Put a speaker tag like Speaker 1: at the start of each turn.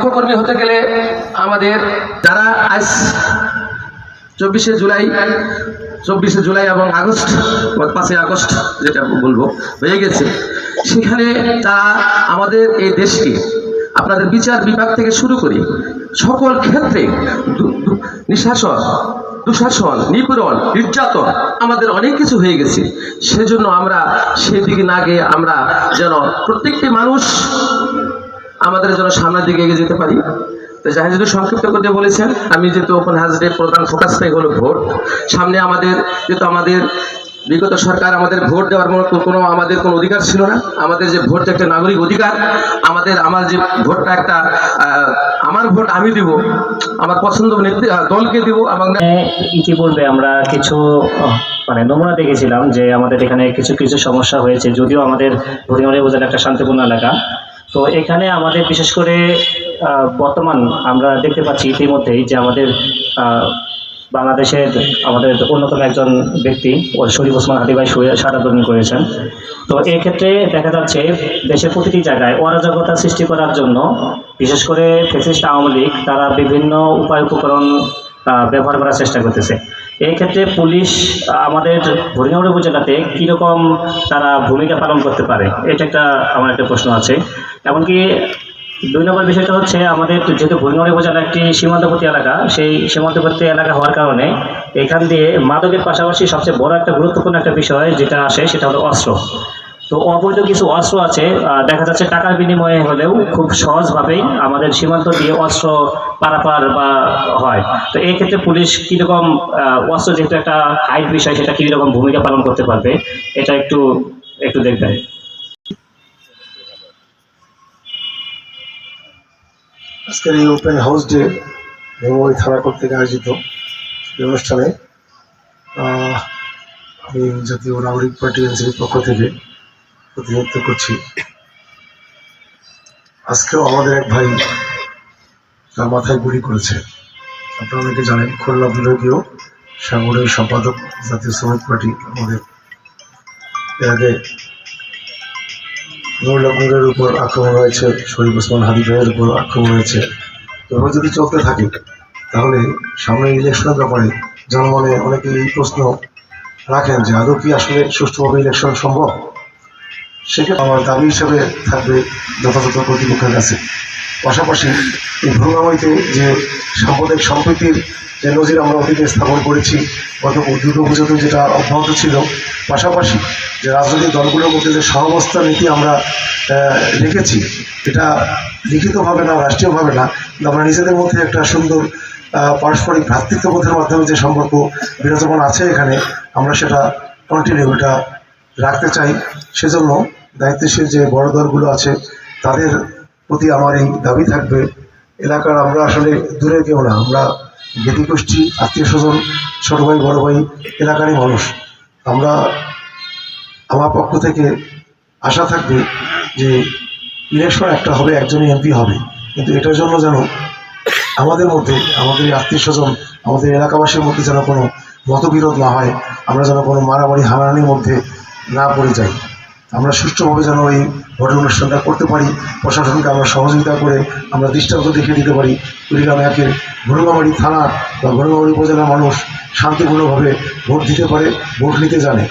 Speaker 1: দক্ষ কর্মী হতে গেলে আমাদের যারা আজ 24শে জুলাই এবং আগস্ট 5ই আগস্ট যেটা বলবো হয়ে গেছে, সেখানে তারা আমাদের এই দেশকে আপনাদের বিচার বিভাগ থেকে শুরু করে সকল ক্ষেত্রে দুঃশাসন, নিপীড়ন, নির্যাতন আমাদের অনেক কিছু হয়ে গেছে। সেজন্য আমরা সেই দিকে না গিয়ে আমরা যেন প্রত্যেকটি মানুষ আমাদের যেন সামনের দিকে এগিয়ে যেতে পারি। তো যাই যদি সংক্ষিপ্ত করতে বলেছেন, আমি যেহেতু ওপেন হাউসের প্রধান ফোকাসটাই হলো ভোট। সামনে আমাদের যেহেতু আমাদের বিগত সরকার আমাদের ভোট দেওয়ার কোনো আমাদের কোনো অধিকার ছিল না। আমাদের যে ভোট একটা নাগরিক অধিকার, আমার যে ভোটটা একটা আমার ভোট আমি দিব, আমার পছন্দ দলকে দিব। এবং
Speaker 2: ইতিপূর্বে আমরা কিছু নমুনা দেখেছিলাম যে আমাদের এখানে কিছু কিছু সমস্যা হয়েছে, যদিও আমাদের হরিণাবাড়ি উপজেলা একটা শান্তিপূর্ণ এলাকা। তো এখানে আমাদের বিশেষ করে বর্তমান আমরা দেখতে পাচ্ছি ইতিমধ্যেই যে আমাদের বাংলাদেশের আমাদের অন্যতম একজন ব্যক্তি শরীফ ওসমান হাদি ভাই শাহাদাত করেছেন। তো এক্ষেত্রে দেখা যাচ্ছে দেশের প্রতিটি জায়গায় অরাজকতা সৃষ্টি করার জন্য বিশেষ করে ফ্যাসিস্ট আওয়ামী লীগ তারা বিভিন্ন উপায় উপকরণ ব্যবহার করার চেষ্টা করতেছে। এই ক্ষেত্রে পুলিশ আমাদের হরিণাবাড়ি উপজেলাতে কীরকম তারা ভূমিকা পালন করতে পারে, এটা আমার একটা প্রশ্ন আছে। এমনকি 2 নম্বর বিষয়টা হচ্ছে আমাদের যেহেতু হরিণাবাড়ি উপজেলা একটি সীমান্তবর্তী এলাকা, সেই সীমান্তবর্তী এলাকা হওয়ার কারণে এখান দিয়ে মাদকের পাশাপাশি সবচেয়ে বড় একটা গুরুত্বপূর্ণ একটা বিষয় যেটা আসে সেটা হলো অস্ত্র। তো অবৈধ কিছু অস্ত্র আছে, দেখা যাচ্ছে টাকার বিনিময়ে হলেও খুব সহজভাবেই আমাদের সীমান্ত দিয়ে অস্ত্র পারাপার বা হয়। তো এই ক্ষেত্রে পুলিশ কীরকম অস্ত্র যেহেতু একটা হাইট বিষয়, সেটা কীরকম ভূমিকা পালন করতে পারবে, এটা একটু দেখবেন।
Speaker 3: আজকের এই ওপেন হাউস ডে ভেঙামারি থানা কর্তৃক আয়োজিত এই অনুষ্ঠানে আমি জাতীয় নাগরিক পার্টি এনসিপির পক্ষ থেকে প্রতিনিধিত্ব করছি। আজকেও আমাদের এক ভাই তার মাথায় গুলি করেছে। আপনারা অনেকে জানেন, খুলনা বিভাগীয় সাংগঠনিক সম্পাদক জাতীয় শ্রমিক পার্টি আমাদের এর আগে নুরুলের উপর আক্রমণ হয়েছে, শরীফ ওসমান হাদি ভাইয়ের উপর আক্রমণ হয়েছে। এভাবে যদি চলতে থাকে তাহলে সামনে ইলেকশনের ব্যাপারে জনমনে অনেকে এই প্রশ্ন রাখেন যে আদৌ কি আসলে সুষ্ঠুভাবে ইলেকশন সম্ভব। সেক্ষেত্রে আমার দাবি হিসেবে থাকবে যথাযথ কর্তৃপক্ষের কাছে। পাশাপাশি এই ভ্রমণাবলীতে যে সাম্প্রদায়িক সম্প্রীতির যে নজির আমরা অতীতে স্থাপন করেছি, গত দুর্গাপুজোতে যেটা অব্যাহত ছিল, পাশাপাশি যে রাজনৈতিক দলগুলোর মধ্যে যে সহাবস্থান নীতি আমরা রেখেছি, এটা লিখিতভাবে না, রাষ্ট্রীয়ভাবে না, কিন্তু আমরা নিজেদের মধ্যে একটা সুন্দর পারস্পরিক ভ্রাতৃত্ববোধের মাধ্যমে যে সম্পর্ক বিরাজমান আছে এখানে, আমরা সেটা কন্টিনিউ এটা রাখতে চাই। সেজন্য দায়িত্বশীল যে বড় দলগুলো আছে তাদের প্রতি আমার এই দাবি থাকবে, এলাকার আমরা আসলে দূরে কেউ না, আমরা জ্ঞাতিগোষ্ঠী, আত্মীয় স্বজন, ছোট ভাই বড় ভাই, এলাকারই মানুষ। আমার পক্ষ থেকে আশা থাকবে যে ইলেকশন একটা হবে, একজনই এমপি হবে, কিন্তু এটার জন্য যেন আমাদের মধ্যে, আমাদের আত্মীয় স্বজন, আমাদের এলাকাবাসীর মধ্যে যেন কোনো মতবিরোধ না হয়, আমরা যেন কোনো মারামারি হানাহানির মধ্যে না পড়ে যাই। আমরা সুষ্ঠুভাবে যেন এই ভোটের অনুষ্ঠানটা করতে পারি, প্রশাসনকে আমরা সহযোগিতা করে আমরা দৃষ্টান্ত দেখিয়ে দিতে পারি। কুড়িগ্রাম একের ভ্রমণাবাড়ি থানা বা ভ্রমণাবাড়ি উপজেলার মানুষ শান্তিপূর্ণভাবে ভোট দিতে পারে, ভোট নিতে জানে।